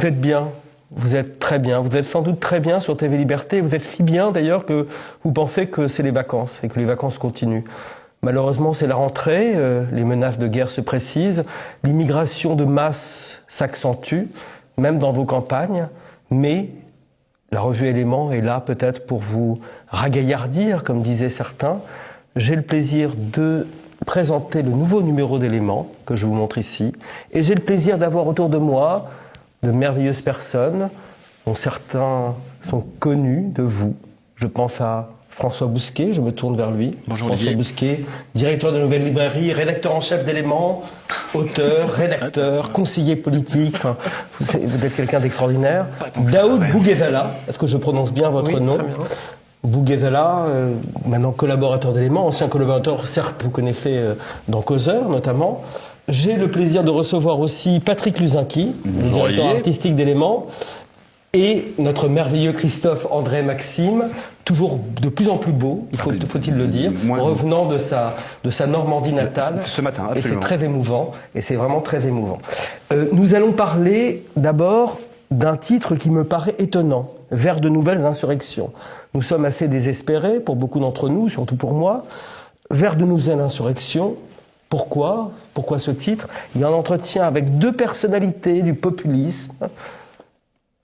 vous êtes bien. Vous êtes très bien. Vous êtes sans doute très bien sur TV Liberté. Vous êtes si bien d'ailleurs que vous pensez que c'est les vacances et que les vacances continuent. Malheureusement, c'est la rentrée. Les menaces de guerre se précisent. L'immigration de masse s'accentue, même dans vos campagnes. Mais la revue Éléments est là peut-être pour vous ragaillardir, comme disaient certains. J'ai le plaisir de présenter le nouveau numéro d'Éléments que je vous montre ici. Et j'ai le plaisir d'avoir autour de moi de merveilleuses personnes dont certains sont connus de vous. Je pense à François Bousquet, je me tourne vers lui. Bonjour François Olivier. Bousquet, directeur de Nouvelle Librairie, rédacteur en chef d'Éléments, auteur, rédacteur, conseiller politique. Enfin, vous êtes quelqu'un d'extraordinaire. Daoud Bouguezala, est-ce que je prononce bien votre nom? Bouguezala, maintenant collaborateur d'Éléments, ancien collaborateur, certes, vous connaissez dans Causeur notamment. J'ai le plaisir de recevoir aussi Patrick Luzinski, le directeur artistique d'Éléments, et notre merveilleux Christophe André Maxime, toujours de plus en plus beau, faut-il le dire, revenant de sa Normandie natale. Ce matin, absolument. Et c'est très émouvant, et c'est vraiment très émouvant. Nous allons parler d'abord d'un titre qui me paraît étonnant, vers de nouvelles insurrections. Nous sommes assez désespérés, pour beaucoup d'entre nous, surtout pour moi, vers de nouvelles insurrections. Pourquoi ce titre? Il y a un entretien avec deux personnalités du populisme,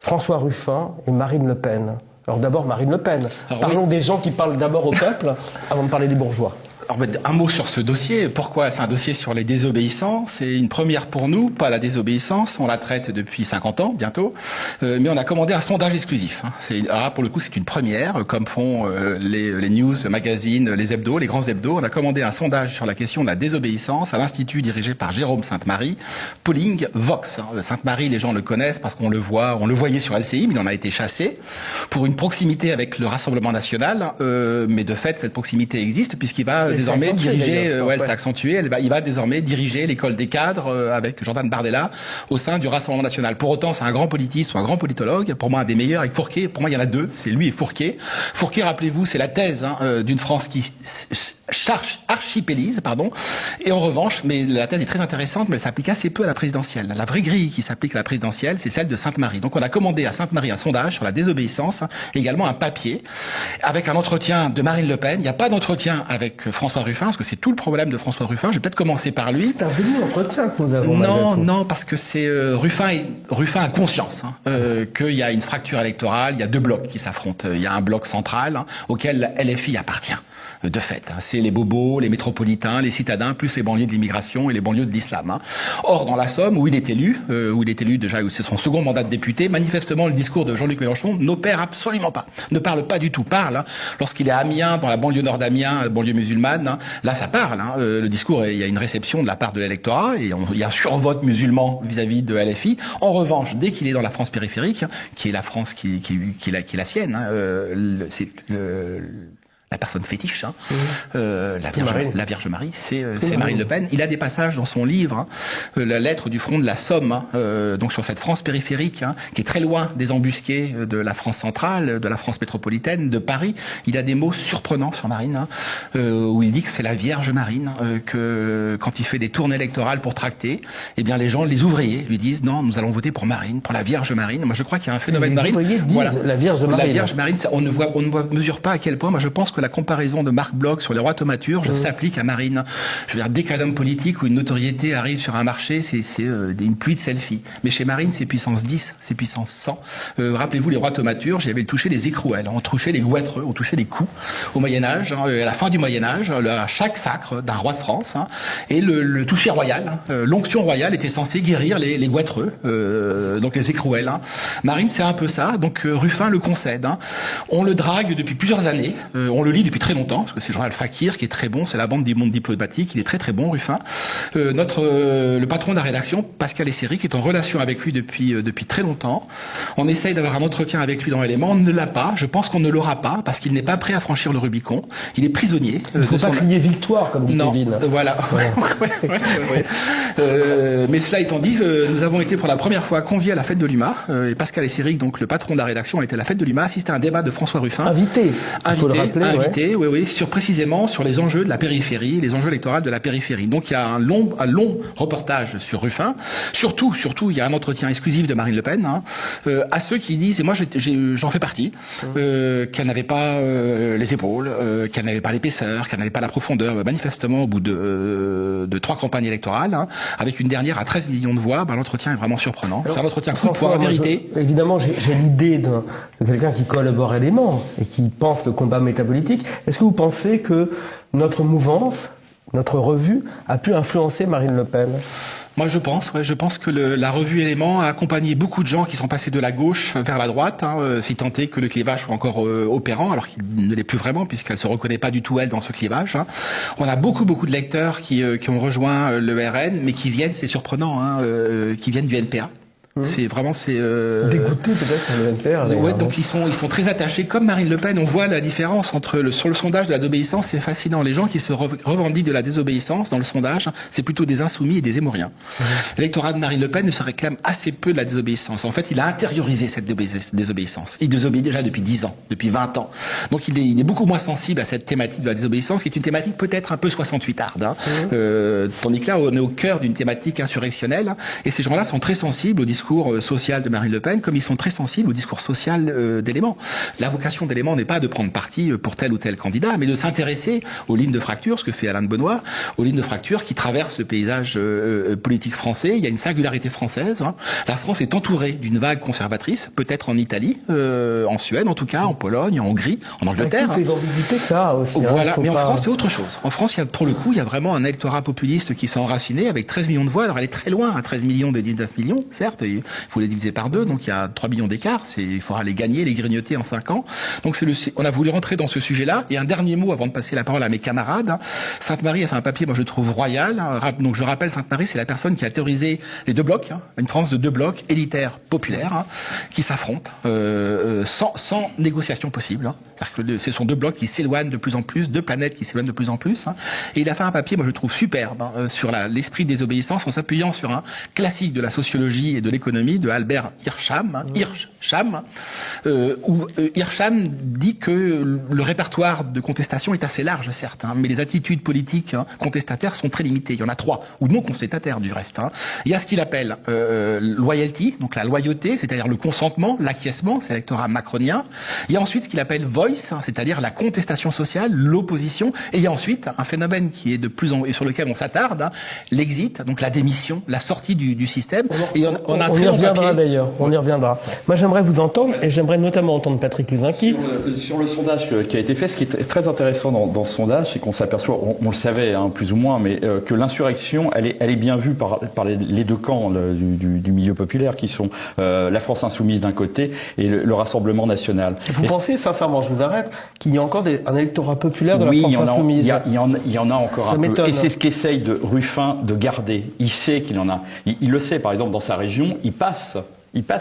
François Ruffin et Marine Le Pen. Alors d'abord Marine Le Pen. Parlons des gens qui parlent d'abord au peuple avant de parler des bourgeois. Alors, un mot sur ce dossier. Pourquoi? C'est un dossier sur les désobéissants. C'est une première pour nous, pas la désobéissance. On la traite depuis 50 ans, bientôt. Mais on a commandé un sondage exclusif. Alors là, pour le coup, c'est une première, comme font les news, magazines, les hebdos, les grands hebdos. On a commandé un sondage sur la question de la désobéissance à l'Institut dirigé par Jérôme Sainte-Marie, Polling Vox. Sainte-Marie, les gens le connaissent parce qu'on le voit, on le voyait sur LCI, mais il en a été chassé pour une proximité avec le Rassemblement national. Mais de fait, cette proximité existe puisqu'il va désormais diriger, elle s'est accentuée, il va désormais diriger l'école des cadres avec Jordan Bardella au sein du Rassemblement national. Pour autant, c'est un grand politiste ou un grand politologue, pour moi un des meilleurs, avec Fourquet. Pour moi, il y en a deux, c'est lui et Fourquet. Fourquet, rappelez-vous, c'est la thèse d'une France qui archipélise, et en revanche, mais la thèse est très intéressante, mais elle s'applique assez peu à la présidentielle. La vraie grille qui s'applique à la présidentielle, c'est celle de Sainte-Marie. Donc on a commandé à Sainte-Marie un sondage sur la désobéissance, et également un papier, avec un entretien de Marine Le Pen. Il n'y a pas d'entretien avec François Ruffin, parce que c'est tout le problème de François Ruffin. Je vais peut-être commencer par lui. C'est un demi-entretien que nous avons. Non, parce que c'est Ruffin a conscience qu'il y a une fracture électorale, il y a deux blocs qui s'affrontent. Il y a un bloc central auquel LFI appartient. De fait, c'est les bobos, les métropolitains, les citadins, plus les banlieues de l'immigration et les banlieues de l'islam. Or, dans la Somme, où il est élu déjà, où c'est son second mandat de député, manifestement, le discours de Jean-Luc Mélenchon n'opère absolument pas, ne parle pas du tout. Lorsqu'il est à Amiens, dans la banlieue nord d'Amiens, la banlieue musulmane, là, ça parle. Le discours, il y a une réception de la part de l'électorat, et il y a un survote musulman vis-à-vis de LFI. En revanche, dès qu'il est dans la France périphérique, qui est la France qui est la sienne, la personne fétiche, la Vierge Marie, c'est Marine Le Pen. Il a des passages dans son livre, la lettre du front de la Somme, donc sur cette France périphérique, qui est très loin des embusqués de la France centrale, de la France métropolitaine, de Paris. Il a des mots surprenants sur Marine, où il dit que c'est la Vierge Marine, que quand il fait des tournées électorales pour tracter, eh bien les gens, les ouvriers, lui disent non, nous allons voter pour Marine, pour la Vierge Marine. Moi, je crois qu'il y a un phénomène Marine. Les ouvriers disent la Vierge Marine. La Vierge Marine, on ne mesure pas à quel point. Moi, je pense que la comparaison de Marc Bloch sur les rois thaumaturges s'applique à Marine. Je veux dire, dès qu'un homme politique ou une notoriété arrive sur un marché, c'est une pluie de selfies. Mais chez Marine, c'est puissance 10, c'est puissance 100. Rappelez-vous, les rois thaumaturges, il y avait le toucher des écrouelles, on touchait les goitreux, on touchait les coups au Moyen-Âge, à la fin du Moyen-Âge, à chaque sacre d'un roi de France, et le toucher royal, l'onction royale était censée guérir les goitreux, donc les écrouelles. Marine, c'est un peu ça, donc Ruffin le concède. On le drague depuis plusieurs années, on le lit depuis très longtemps, parce que c'est le journal Fakir qui est très bon, c'est la bande du monde diplomatique, il est très très bon, Ruffin. Le patron de la rédaction, Pascal Esseri, qui est en relation avec lui depuis très longtemps. On essaye d'avoir un entretien avec lui dans Éléments, on ne l'a pas, je pense qu'on ne l'aura pas, parce qu'il n'est pas prêt à franchir le Rubicon, il est prisonnier. Il ne faut pas crier victoire, comme dit Kevin. Voilà. Mais cela étant dit, nous avons été pour la première fois conviés à la fête de l'UMA, et Pascal Esseri, donc le patron de la rédaction, a été à la fête de l'UMA, assisté à un débat de François Ruffin. Invité, il faut le rappeler. invité, oui, précisément sur les enjeux de la périphérie, les enjeux électoraux de la périphérie. Donc il y a un long reportage sur Ruffin. Surtout, il y a un entretien exclusif de Marine Le Pen à ceux qui disent, et moi j'en fais partie, qu'elle n'avait pas les épaules, qu'elle n'avait pas l'épaisseur, qu'elle n'avait pas la profondeur. Manifestement, au bout de 3 campagnes électorales, avec une dernière à 13 millions de voix, l'entretien est vraiment surprenant. C'est un entretien coup de poing, en vérité. Évidemment, j'ai l'idée de quelqu'un qui collabore élément et qui pense le combat métapolitique. Est-ce que vous pensez que notre mouvance, notre revue, a pu influencer Marine Le Pen ? Moi, je pense que la revue Éléments a accompagné beaucoup de gens qui sont passés de la gauche vers la droite, si tant est que le clivage soit encore opérant, alors qu'il ne l'est plus vraiment, puisqu'elle se reconnaît pas du tout, elle, dans ce clivage. On a beaucoup de lecteurs qui ont rejoint le RN, mais qui viennent, c'est surprenant, qui viennent du NPA. C'est vraiment dégoûté peut-être par le NPR. Ouais, donc ils sont très attachés comme Marine Le Pen. On voit la différence entre sur le sondage de la désobéissance, c'est fascinant. Les gens qui se revendiquent de la désobéissance dans le sondage, c'est plutôt des insoumis et des émoriens. L'électorat de Marine Le Pen ne se réclame assez peu de la désobéissance. En fait, il a intériorisé cette désobéissance. Il désobéit déjà depuis 10 ans, depuis 20 ans. Donc il est beaucoup moins sensible à cette thématique de la désobéissance, qui est une thématique peut-être un peu 68arde. Tandis que là, on est au cœur d'une thématique insurrectionnelle, et ces gens-là sont très sensibles au discours social de Marine Le Pen, comme ils sont très sensibles au discours social d'Éléments. La vocation d'Éléments n'est pas de prendre parti pour tel ou tel candidat, mais de s'intéresser aux lignes de fracture, ce que fait Alain de Benoît, aux lignes de fracture qui traversent le paysage politique français. Il y a une singularité française. La France est entourée d'une vague conservatrice, peut-être en Italie, en Suède en tout cas, en Pologne, en Hongrie, en Angleterre. Avec toutes les ambiguïtés que ça a aussi. Voilà, mais en France c'est autre chose. En France, pour le coup, il y a vraiment un électorat populiste qui s'est enraciné avec 13 millions de voix. Alors elle est très loin, à 13 millions des 19 millions, certes. Il faut les diviser par 2, donc il y a 3 millions d'écart. Il faudra les gagner, les grignoter en 5 ans. Donc on a voulu rentrer dans ce sujet-là. Et un dernier mot avant de passer la parole à mes camarades. Sainte-Marie a fait un papier, moi je le trouve royal. Donc je rappelle, Sainte-Marie, c'est la personne qui a théorisé les 2 blocs, une France de 2 blocs, élitaires, populaires, qui s'affrontent sans négociation possible. C'est-à-dire que ce sont 2 blocs qui s'éloignent de plus en plus, 2 planètes qui s'éloignent de plus en plus. Et il a fait un papier, moi je le trouve superbe, sur l'esprit de désobéissance, en s'appuyant sur un classique de la sociologie et de l'économie de Albert Hirschham, où Hirschham dit que le répertoire de contestation est assez large, certes, mais les attitudes politiques contestataires sont très limitées. Il y en a 3, ou non contestataires du reste. Il y a ce qu'il appelle loyalty, donc la loyauté, c'est-à-dire le consentement, l'acquiescement, c'est l'électorat macronien. Il y a ensuite ce qu'il appelle voice, c'est-à-dire la contestation sociale, l'opposition. Et il y a ensuite un phénomène qui est et sur lequel on s'attarde, l'exit, donc la démission, la sortie du système. Et on a un très long papier. D'ailleurs, on y reviendra. Moi, j'aimerais vous entendre, et j'aimerais notamment entendre Patrick Luzinski. Sur le sondage qui a été fait, ce qui est très intéressant dans ce sondage, c'est qu'on s'aperçoit, on le savait plus ou moins, mais que l'insurrection, elle est bien vue par les 2 camps du milieu populaire, qui sont la France insoumise d'un côté et le Rassemblement national. Vous pensez, sincèrement, je vous arrête, qu'il y a encore un électorat populaire de la France insoumise? Il y en a encore un peu. Et c'est ce qu'essaye Ruffin de garder. Il sait qu'il en a. Il le sait, par exemple, dans sa région, il passe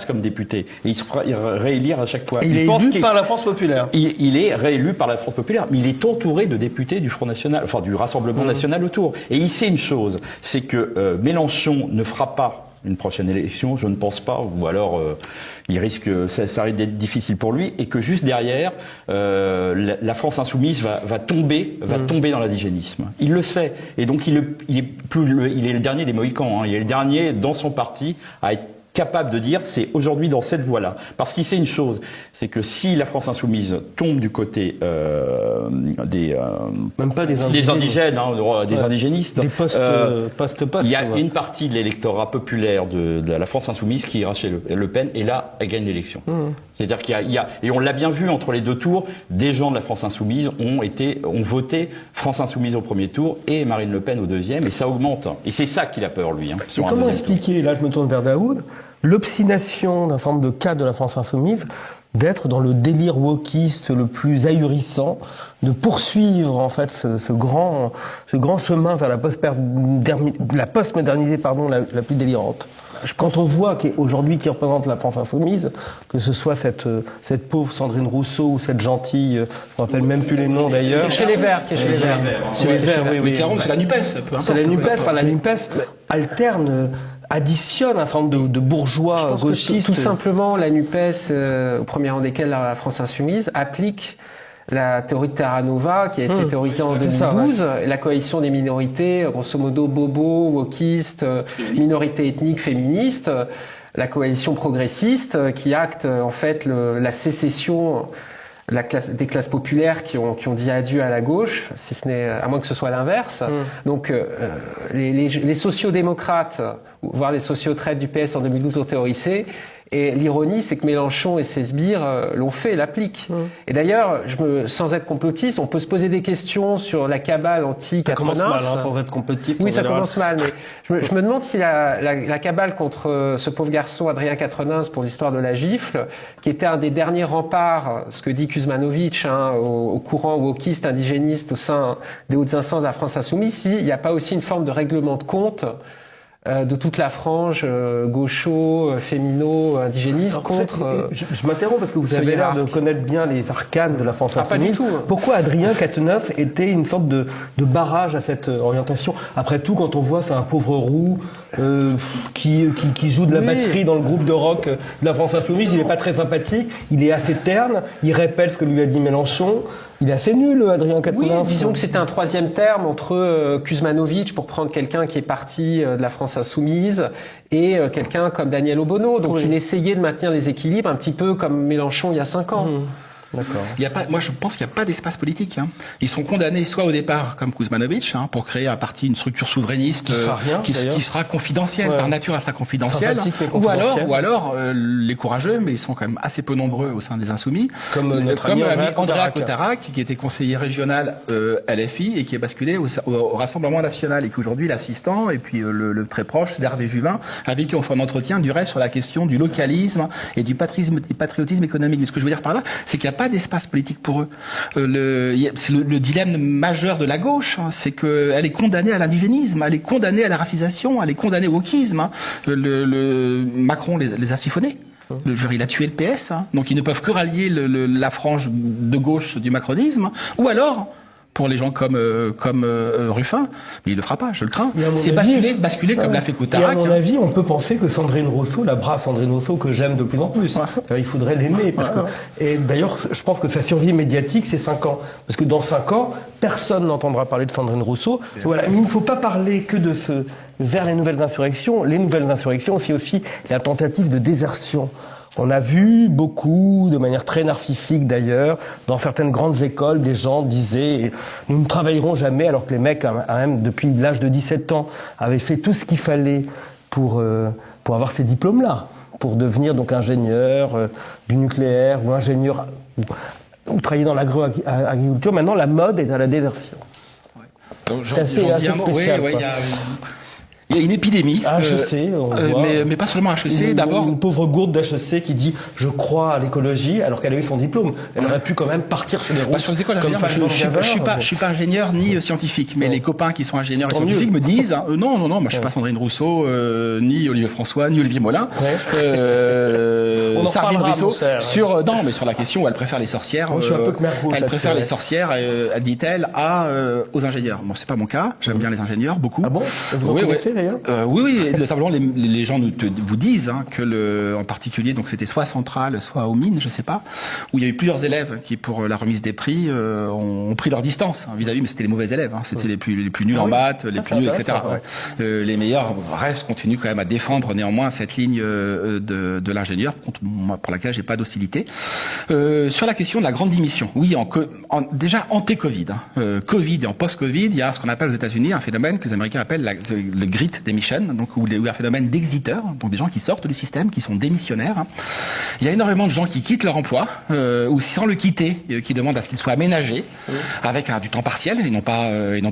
comme député. Et il se fera réélire à chaque fois. Et il est élu par la France populaire. Il est réélu par la France populaire. Mais il est entouré de députés du Front National, enfin du Rassemblement National autour. Et il sait une chose, c'est que Mélenchon ne fera pas une prochaine élection, je ne pense pas, ou alors il risque, ça risque d'être difficile pour lui, et que juste derrière, la France insoumise va tomber dans l'indigénisme. Il le sait, et donc il est le dernier des Mohicans, il est le dernier dans son parti à être capable de dire c'est aujourd'hui dans cette voie-là. Parce qu'il sait une chose, c'est que si la France insoumise tombe du côté même pas des indigènes, des indigénistes, des postes, il y a une partie de l'électorat populaire de la France insoumise qui ira chez Le Pen, et là, elle gagne l'élection. C'est-à-dire qu'il y a, et on l'a bien vu entre les 2 tours, des gens de la France insoumise ont voté France insoumise au premier tour et Marine Le Pen au deuxième, et ça augmente. Et c'est ça qu'il a peur, lui. Comment expliquer, là je me tourne vers Daoud, l'obstination d'un certain nombre de cadres de la France insoumise d'être dans le délire wokiste le plus ahurissant, de poursuivre en fait ce grand chemin vers la postmodernité la plus délirante. Quand on voit qu'aujourd'hui qui représente la France insoumise, que ce soit cette pauvre Sandrine Rousseau ou cette gentille, je ne me rappelle même plus les noms d'ailleurs. Chez les Verts. Chez les Verts, oui. C'est la NUPES. C'est la NUPES. Enfin, la NUPES alterne, additionne un certain nombre de bourgeois gauchistes. Tout simplement, la NUPES, au premier rang desquels la France insoumise, applique la théorie de Terra Nova qui a été théorisée en 2012, et la coalition des minorités, grosso modo bobo, wokistes, minorités ethniques, féministes, la coalition progressiste qui acte en fait la sécession des classes populaires qui ont dit adieu à la gauche, si ce n'est à moins que ce soit l'inverse. Donc les sociodémocrates, voire les sociotraites du PS en 2012 ont théorisé. Et l'ironie, c'est que Mélenchon et ses sbires l'ont fait, l'appliquent. Et d'ailleurs, sans être complotiste, on peut se poser des questions sur la cabale anti-Quatennens. Ça commence mal, hein, sans être complotiste. Oui, ça commence mal. Mais je me demande si la cabale contre ce pauvre garçon Adrien Quatennens pour l'histoire de la gifle, qui était un des derniers remparts, ce que dit Kuzmanovic, au courant wokiste, indigéniste au sein des hautes instances de la France insoumise, s'il n'y a pas aussi une forme de règlement de compte de toute la frange gaucho, fémino, indigéniste contre... Je m'interromps parce que vous avez l'air de connaître bien les arcanes de la France insoumise. Pas du tout. Pourquoi Adrien Quatennens était une sorte de barrage à cette orientation? Après tout, quand on voit c'est un pauvre roux qui joue de la batterie dans le groupe de rock de la France insoumise, il n'est pas très sympathique, il est assez terne, il répète ce que lui a dit Mélenchon. Il est assez nul, Adrien Quatennens. Oui, disons que c'était un troisième terme entre Kuzmanovic, pour prendre quelqu'un qui est parti de la France insoumise, et quelqu'un comme Daniel Obono. Donc il essayait de maintenir les équilibres, un petit peu comme Mélenchon il y a 5 ans. D'accord. Moi, je pense qu'il n'y a pas d'espace politique. Ils sont condamnés soit au départ, comme Kuzmanovic, pour créer un parti, une structure souverainiste qui sera confidentielle, par nature, elle sera confidentielle. Ou alors les courageux, mais ils sont quand même assez peu nombreux au sein des Insoumis, comme Andrea Cotarac, qui était conseiller régional LFI et qui est basculé au Rassemblement national et qui aujourd'hui est l'assistant, et puis le très proche d'Hervé Juvin, avec qui on fait un entretien du reste sur la question du localisme et du patriotisme économique. Mais ce que je veux dire par là, c'est qu'il n'y a pas d'espace politique pour eux. C'est le dilemme majeur de la gauche, c'est qu'elle est condamnée à l'indigénisme, elle est condamnée à la racisation, elle est condamnée au wokisme. Macron les a siphonnés. Il a tué le PS, donc ils ne peuvent que rallier la frange de gauche du macronisme, ou alors pour les gens comme Ruffin, mais il le fera pas, je le crains. C'est basculer comme l'a fait Cotarac. Et à mon avis, on peut penser que Sandrine Rousseau, la brave Sandrine Rousseau que j'aime de plus en plus, il faudrait l'aimer. Et d'ailleurs, je pense que sa survie médiatique, c'est 5 ans. Parce que dans 5 ans, personne n'entendra parler de Sandrine Rousseau. Voilà. Mais il ne faut pas parler que de vers les nouvelles insurrections. Les nouvelles insurrections, c'est aussi la tentative de désertion. On a vu beaucoup, de manière très narcissique d'ailleurs, dans certaines grandes écoles, des gens disaient « nous ne travaillerons jamais », alors que les mecs, même depuis l'âge de 17 ans, avaient fait tout ce qu'il fallait pour avoir ces diplômes-là, pour devenir donc ingénieur du nucléaire ou ingénieur ou travailler dans l'agriculture. Maintenant, la mode est à la désertion. C'est assez spécial. Il y a une épidémie. À HEC, on voit. Mais pas seulement à HEC, d'abord. Une pauvre gourde d'HEC qui dit « je crois à l'écologie » alors qu'elle a eu son diplôme. Elle aurait pu quand même partir sur les routes. Sur les écoles d'ingénieurs, je suis pas ingénieur ni scientifique, mais les copains qui sont ingénieurs et scientifiques me disent non, moi je suis pas Sandrine Rousseau, ni Olivier François, ni Olivier Molin. Sardine Rousseau sur la question où elle préfère les sorcières. Je suis un peu que Mercourt, elle préfère les sorcières, dit-elle, aux ingénieurs. Bon, c'est pas mon cas. J'aime bien les ingénieurs beaucoup. Ah bon? Vous en connaissez d'ailleurs? Oui. Simplement, les gens vous disent que en particulier, donc c'était soit Centrale, soit aux Mines, je sais pas, où il y a eu plusieurs élèves qui, pour la remise des prix, ont pris leur distance vis-à-vis, mais c'était les mauvais élèves, c'était les plus nuls en maths, les plus nuls, etc. Les meilleurs continuent quand même à défendre néanmoins cette ligne de l'ingénieur, pour laquelle j'ai pas d'hostilité. Sur la question de la grande démission, oui, déjà anté-Covid, Covid et en post-Covid, il y a ce qu'on appelle aux États-Unis un phénomène que les Américains appellent le Great Demission, donc où il y a un phénomène d'exiteurs, donc des gens qui sortent du système, qui sont démissionnaires. Il y a énormément de gens qui quittent leur emploi ou sans le quitter, qui demandent à ce qu'il soit aménagé avec du temps partiel et non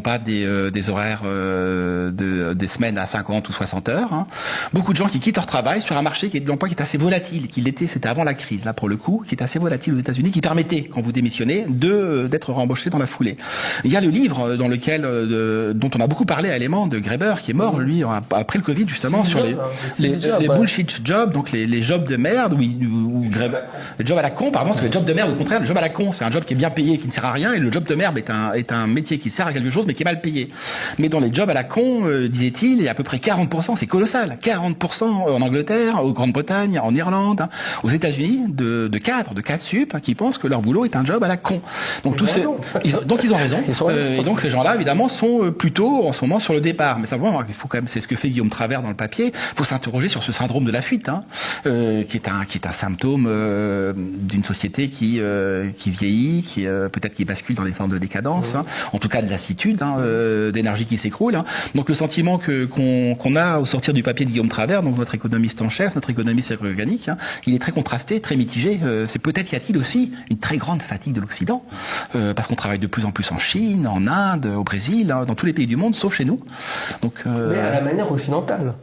pas des horaires des semaines à 50 ou 60 heures. Beaucoup de gens qui quittent leur travail sur un marché de l'emploi qui est assez volatile, c'était avant la crise, là pour le coup, qui est assez volatile aux États-Unis, qui permettait, quand vous démissionnez, d'être rembauché dans la foulée. Il y a le livre dont on a beaucoup parlé à Éléments de Graeber, qui est mort, lui, après le Covid, justement, sur les bullshit jobs, donc les jobs de merde, les jobs à la con, pardon, parce que les jobs de merde, au contraire, le job à la con, c'est un job qui est bien payé et qui ne sert à rien, et le job de merde est un métier qui sert à quelque chose, mais qui est mal payé. Mais dans les jobs à la con, disait-il, il y a à peu près 40%, c'est colossal, 40% en Angleterre, en Grande-Bretagne, en Irlande, hein, aux États-Unis, de cadres sup, hein, qui pensent que leur boulot est un job à la con. Donc ils ont raison. Et donc ces gens-là, évidemment, sont plutôt en ce moment sur le départ. Mais simplement, il faut quand même, c'est ce que fait Guillaume Travers dans le papier. Il faut s'interroger sur ce syndrome de la fuite, hein, qui est un symptôme d'une société qui vieillit, qui peut-être qui bascule dans les formes de décadence, hein, en tout cas de lassitude, hein, d'énergie qui s'écroule. Hein. Donc le sentiment qu'on a au sortir du papier de Guillaume Travers, donc notre économiste en chef, notre économiste organique, hein, il est très contrasté, très mitigé. C'est peut-être y a-t-il aussi une très grande fatigue de l'Occident, parce qu'on travaille de plus en plus en Chine, en Inde, au Brésil, hein, dans tous les pays du monde, sauf chez nous. Donc, mais à la manière occidentale.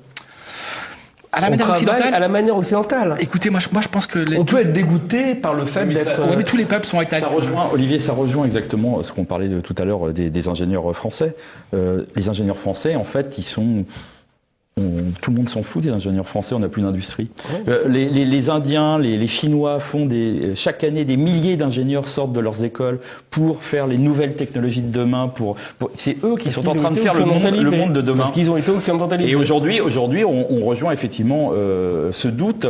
À la manière occidentale. Écoutez, moi je pense que on peut être dégoûté par le fait d'être. Oui, mais tous les peuples sont établis. Olivier, ça rejoint exactement ce qu'on parlait tout à l'heure des ingénieurs français. Les ingénieurs français, en fait, tout le monde s'en fout des ingénieurs français, on n'a plus d'industrie. Les Indiens, les Chinois font chaque année des milliers d'ingénieurs sortent de leurs écoles pour faire les nouvelles technologies de demain. C'est eux qui sont en train de faire le monde de demain. Parce qu'ils ont été occidentalisés. Et aujourd'hui, on rejoint effectivement ce doute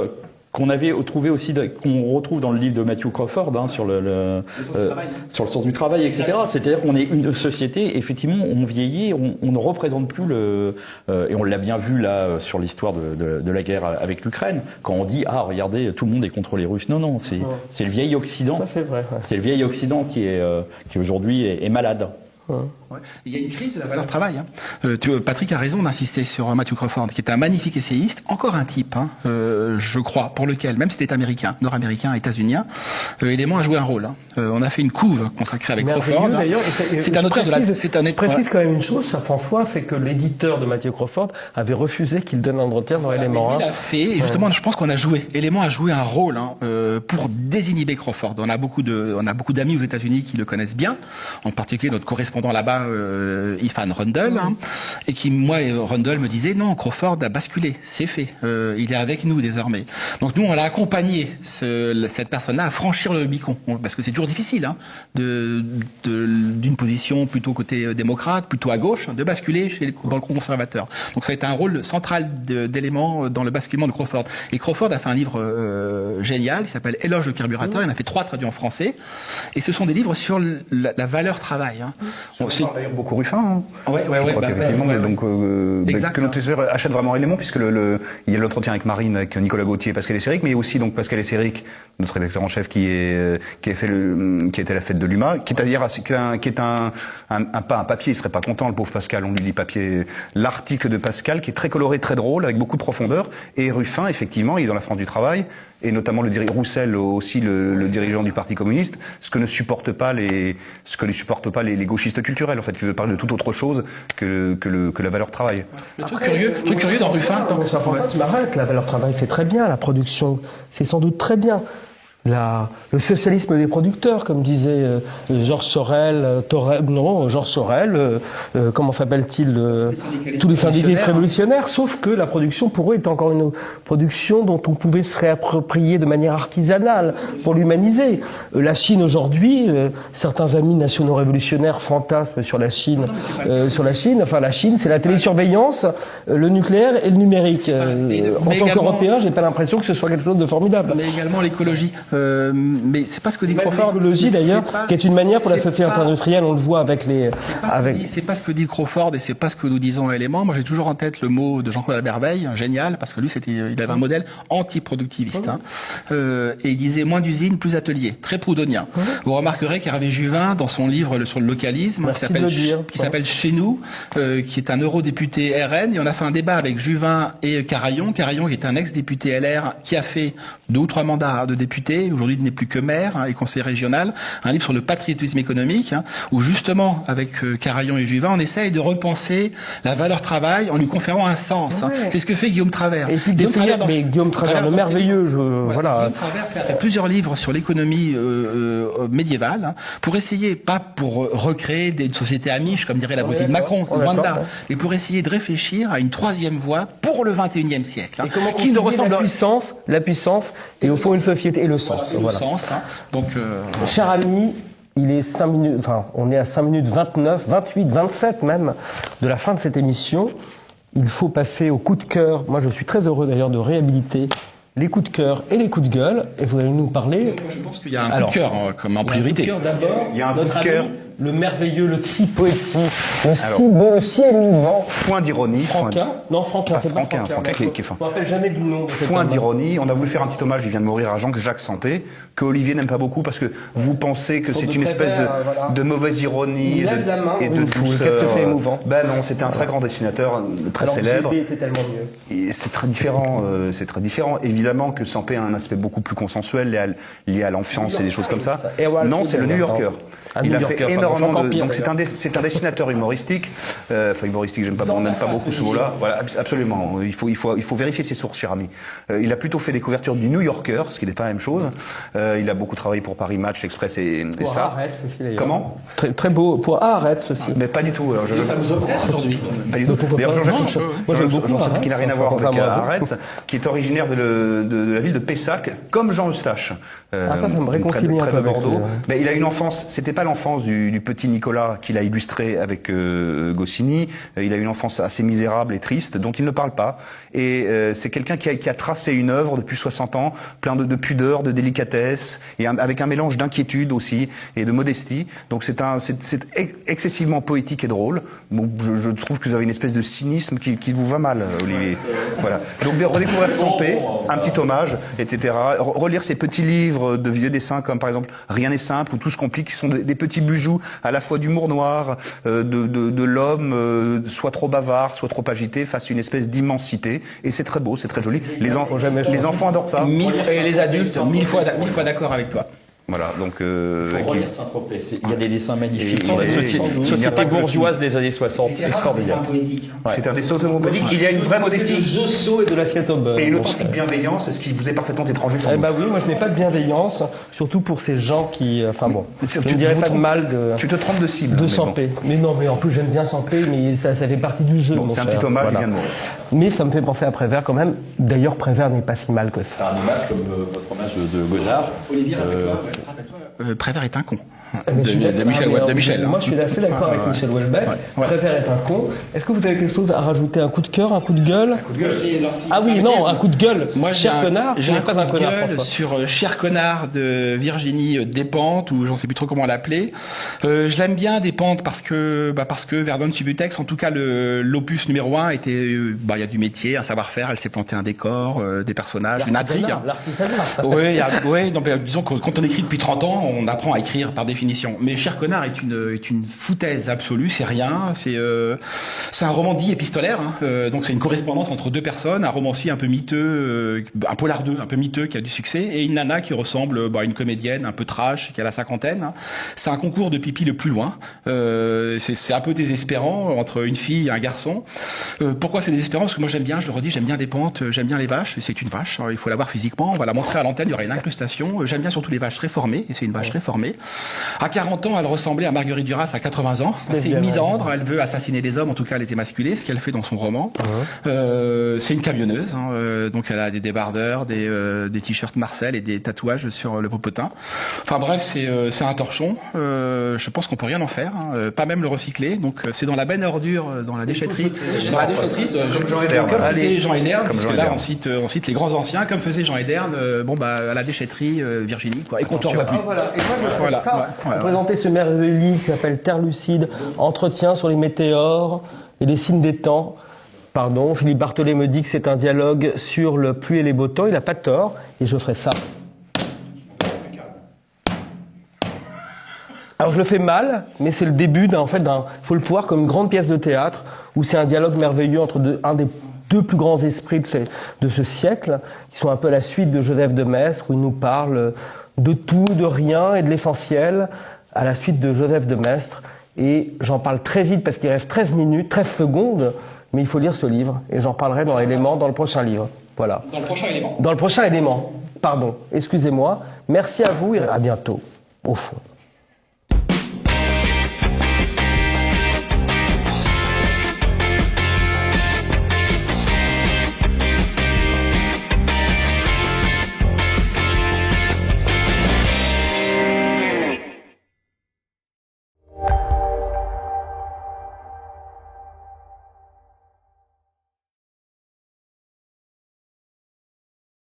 qu'on avait trouvé aussi, qu'on retrouve dans le livre de Matthew Crawford, hein, sur le sens du travail, etc. C'est-à-dire qu'on est une société, effectivement, on vieillit, on ne représente plus et on l'a bien vu là sur l'histoire de la guerre avec l'Ukraine, quand on dit regardez, tout le monde est contre les Russes. Non, c'est le vieil Occident. Ça c'est vrai. Ouais. C'est le vieil Occident qui aujourd'hui est malade. Ouais. Il y a une crise de la valeur travail. Hein. Patrick a raison d'insister sur Matthew Crawford, qui est un magnifique essayiste, encore un type, hein, je crois, pour lequel, même s'il est américain, nord-américain, états-unien, Élément a joué un rôle. Hein. On a fait une couve consacrée avec Crawford. C'est un auteur Je précise quand même une chose, ça, François, c'est que l'éditeur de Matthew Crawford avait refusé qu'il donne un entretien dans Élément. Il a fait, et justement, je pense qu'on a joué. Élément a joué un rôle pour désinhiber Crawford. On a beaucoup d'amis aux États-Unis qui le connaissent bien, en particulier notre correspondant là-bas, Ifan Rundle, hein, et qui, moi, Rundle me disait non, Crawford a basculé, c'est fait, il est avec nous désormais. Donc nous, on l'a accompagné, cette personne-là, à franchir le Rubicon, parce que c'est toujours difficile, hein, d'une position plutôt côté démocrate, plutôt à gauche, de basculer dans le conservateur. Donc ça a été un rôle central d'Élément dans le basculement de Crawford. Et Crawford a fait un livre génial, qui s'appelle Éloge de carburateur. Il en a fait 3 traduits en français, et ce sont des livres sur la valeur travail. Hein. C'est d'ailleurs beaucoup Ruffin. Hein. Ouais. Donc, que notre usateur achète vraiment Élément, puisque il y a l'entretien avec Marine, avec Nicolas Gauthier et Pascal Esséric, mais il y a aussi donc Pascal Esséric, notre rédacteur en chef, qui a été à la fête de l'UMA, qui est pas un papier, il serait pas content, le pauvre Pascal, on lui lit papier, l'article de Pascal, qui est très coloré, très drôle, avec beaucoup de profondeur, et Ruffin, effectivement, il est dans la France du travail, et notamment Roussel aussi, le dirigeant du Parti communiste, ce que ne supportent pas les gauchistes culturels, en fait, qui veulent parler de toute autre chose que la valeur travail. Le truc curieux dans Ruffin, tu m'arrêtes, la valeur travail, c'est très bien, la production, c'est sans doute très bien. Le socialisme des producteurs, comme disait Georges Sorel, comment s'appelle-t-il, tous les syndicalistes révolutionnaires, sauf que la production pour eux est encore une production dont on pouvait se réapproprier de manière artisanale pour l'humaniser. La Chine aujourd'hui, certains amis nationaux révolutionnaires fantasment sur la Chine. La Chine, c'est la télésurveillance, le nucléaire et le numérique. En tant qu'Européen, j'ai pas l'impression que ce soit quelque chose de formidable. Mais également l'écologie. Mais c'est pas ce que dit Crawford. L'écologie d'ailleurs, qui est une manière pour la société industrielle, on le voit avec les. C'est pas ce que dit Crawford et c'est pas ce que nous disons à Élément. Moi, j'ai toujours en tête le mot de Jean-Claude Albert Veil, génial, parce que lui, il avait un modèle anti-productiviste. Hein. Et il disait moins d'usines, plus ateliers, très proudhonien. Vous remarquerez qu'Hervé Juvin, dans son livre sur le localisme, qui s'appelle Chez nous, qui est un eurodéputé RN, et on a fait un débat avec Juvin et Carayon. Carayon, qui est un ex-député LR, qui a fait 2 ou 3 mandats de député, conseiller, aujourd'hui il n'est plus que maire et conseiller régional, un livre sur le patriotisme économique, où justement, avec Carayon et Juvin, on essaye de repenser la valeur travail en lui conférant un sens. C'est ce que fait Guillaume Travers. Et puis Guillaume Travers, le merveilleux, voilà. Guillaume Travers fait plusieurs livres sur l'économie médiévale, pour essayer, pas pour recréer une société amiche, comme dirait la politique de Macron, loin de là, mais pour essayer de réfléchir à une troisième voie pour le XXIe siècle. Et comment qui ne ressemble la puissance et au fond une société et le sens. Voilà, le sens. Donc, cher ami, il est 5 minutes, enfin, on est à 5 minutes 29, 28, 27 même de la fin de cette émission. Il faut passer au coup de cœur. Moi, je suis très heureux d'ailleurs de réhabiliter les coups de cœur et les coups de gueule. Et vous allez nous parler. Je pense qu'il y a un coup de cœur comme en priorité. Il y a un coup de cœur d'abord. Il y a un coup de cœur. Le merveilleux, le si poétique, le si beau, le si émouvant. Foin d'ironie. Franquin. Non, Franquin, c'est pas Franquin. Franquin qui est fin. Je ne me rappelle jamais du nom. Foin d'ironie. On a voulu faire un petit hommage, il vient de mourir, à Jean-Jacques Sampé, que Olivier n'aime pas beaucoup parce que vous pensez que c'est une espèce de mauvaise ironie et de douceur. Qu'est-ce que c'est émouvant? Ben non, c'était un très grand dessinateur, très célèbre. GB était tellement mieux. Et c'est très différent. C'est très différent. Évidemment que Sampé a un aspect beaucoup plus consensuel, lié à l'enfance et des choses comme ça. Non, c'est le New Yorker. Il a fait énormément de. Donc c'est un dessinateur humoristique. Enfin humoristique, j'aime pas, on n'aime pas beaucoup ce mot-là. Voilà, absolument. Il faut vérifier ses sources, cher ami. Il a plutôt fait des couvertures du New Yorker, ce qui n'est pas la même chose. Il a beaucoup travaillé pour Paris Match, Express et ça. Arrête, ceci, comment? Très beau. Pour arrête ceci. Mais pas du tout. Alors, ça vous obsède aujourd'hui? Pas du tout. D'ailleurs, Jean-Jacques qui n'a rien à voir avec Arrête, qui est originaire de la ville de Pessac, comme Jean Eustache. Ça me réconcilie près un peu de Bordeaux. avec Mais il a une enfance, c'était pas l'enfance du petit Nicolas qu'il a illustré avec Goscinny. Il a une enfance assez misérable et triste, dont il ne parle pas. Et c'est quelqu'un qui a tracé une œuvre depuis 60 ans, plein de pudeur, de délicatesse, et avec un mélange d'inquiétude aussi et de modestie. Donc c'est excessivement poétique et drôle. Bon, je trouve que vous avez une espèce de cynisme qui vous va mal, Olivier. Voilà. Donc redécouvrir Sampé, un petit hommage, etc. Relire ces petits livres de vieux dessins comme par exemple Rien n'est simple ou Tout se complique, qui sont des petits bijoux à la fois d'humour noir, de l'homme soit trop bavard, soit trop agité, face à une espèce d'immensité. Et c'est très beau, c'est très joli. Les enfants adorent ça. Et les adultes, mille fois d'accord avec toi. Voilà, donc il y a des dessins magnifiques. Société bourgeoise des années 60, extraordinaire. C'est un dessin poétique. Il y a une vraie modestie. De Josso et de l'assiette au beurre. Et une authentique bienveillance, ce qui vous est parfaitement étranger sans doute. Bah oui, moi je n'ai pas de bienveillance, surtout pour ces gens qui, enfin bon, je ne dirais pas de mal de. Tu te trompes de cible. De Sampé. Mais non, mais en plus j'aime bien Sampé, mais ça fait partie du jeu. C'est un petit hommage, il vient de mourir. Mais ça me fait penser à Prévert quand même. D'ailleurs, Prévert n'est pas si mal que ça. C'est un hommage comme votre hommage de Godard. Olivier, rappelle-toi, Prévert est un con. De Michel. Moi, je suis assez d'accord avec Michel Houellebecq. Prévert est un con. Est-ce que vous avez quelque chose à rajouter? Un coup de cœur, un coup de gueule? Ah oui, non, un coup de gueule. Moi, Cher connard. J'ai un pas un connard, François. Sur Cher connard de Virginie Despentes, ou j'en sais plus trop comment l'appeler. Je l'aime bien Despentes parce que Verdun Subutex, en tout cas l'opus numéro 1 était, il y a du métier, un savoir-faire. Elle s'est plantée un décor, des personnages, une intrigue. L'artisanat. Oui, disons que quand on écrit depuis 30 ans, on apprend à écrire par définition. Mais Cher connard est une foutaise absolue, c'est rien, c'est un roman dit épistolaire, donc c'est une correspondance entre deux personnes, un romancier un peu miteux, un polardeux un peu miteux qui a du succès, et une nana qui ressemble à une comédienne un peu trash, qui a la cinquantaine. C'est un concours de pipi le plus loin, c'est un peu désespérant entre une fille et un garçon. Pourquoi c'est désespérant? Parce que moi j'aime bien, je le redis, j'aime bien Despentes, j'aime bien les vaches, c'est une vache, il faut la voir physiquement, on va la montrer à l'antenne, il y aura une incrustation. J'aime bien surtout les vaches réformées, et c'est une vache réformée. À 40 ans, elle ressemblait à Marguerite Duras à 80 ans. C'est une misandre, elle veut assassiner des hommes, en tout cas les émasculer, ce qu'elle fait dans son roman. C'est une camionneuse, donc elle a des débardeurs, des t-shirts Marcel et des tatouages sur le popotin. Enfin bref, c'est un torchon. Je pense qu'on peut rien en faire, pas même le recycler. Donc c'est dans la benne ordure, dans la déchetterie. Dans la déchetterie, comme faisait Jean Ederne, parce que là on cite les grands anciens, comme faisait Jean Ederne, à la déchetterie Virginie, quoi. Et qu'on t'en voit plus. Voilà. Et moi je fais ça. Présenter ce merveilleux livre qui s'appelle Terre lucide, entretien sur les météores et les signes des temps. Pardon, Philippe Barthollet me dit que c'est un dialogue sur le pluie et les beaux temps. Il n'a pas tort, et je ferai ça. Alors je le fais mal, mais c'est le début faut le voir comme une grande pièce de théâtre où c'est un dialogue merveilleux entre un des deux plus grands esprits de ce siècle, qui sont un peu la suite de Joseph de Maistre, où il nous parle de tout, de rien et de l'essentiel, à la suite de Joseph de Maistre. Et j'en parle très vite parce qu'il reste 13 minutes, 13 secondes, mais il faut lire ce livre. Et j'en parlerai dans Éléments, dans le prochain livre. Voilà. Dans le prochain élément. Dans le prochain élément. Pardon. Excusez-moi. Merci à vous et à bientôt, au fond.